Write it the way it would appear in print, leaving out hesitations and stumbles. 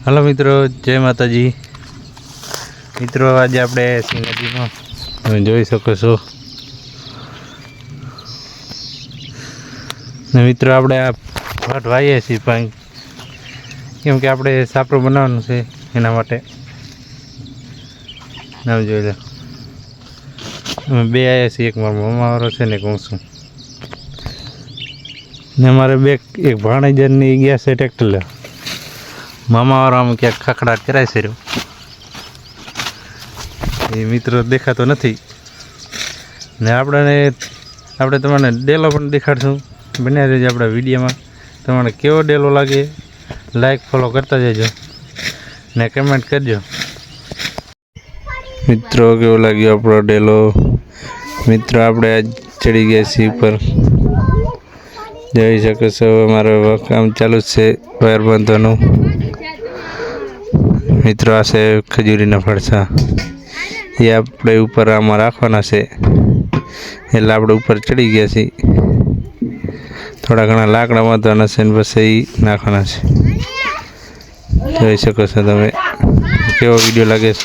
Hello मित्रों, जय माताजी। मित्रों, आज आप सिंगाजी में તમે જોઈ શકો છો ને મિત્રો આપણે આ ભાત વાવીએ છીએ પણ કેમ કે આપણે સાપરું બનાવવાનું છે એના માટે નામ જોઈ લો અમે બે આવ્યા છીએ, એક મારા મામાવાળો છે ને એક હું છું ને અમારે બે એક ભાણેજરની ગયા છે ટ્રેક્ટર લે મામાવાળો આમ ક્યાંક ખખડાટ કરાય છે રહ્યો એ મિત્રો દેખાતો નથી ને આપણે તમને ડેલો પણ દેખાડશું। બન્યા રહેજો આપણા વિડીયોમાં। તમને કેવો ડેલો લાગે લાઈક ફોલો કરતા જજો ને કમેન્ટ કરજો। મિત્રો કેવો લાગ્યો આપણો ડેલો। મિત્રો આપણે આજ ચડી ગયા છીએ ઉપર, જોઈ શકો છો અમારું કામ ચાલુ છે વાયર બાંધવાનું। મિત્રો આ છે ખજૂરીના ફળસા, એ આપણે ઉપર આમાં રાખવાના છે એટલે આપણે ઉપર ચડી ગયા છીએ। થોડા ઘણા લાકડા બાંધવાના છે ને બસ એ નાખવાના છે। જોઈ શકો છો તમે। કેવો વિડીયો લાગે છે।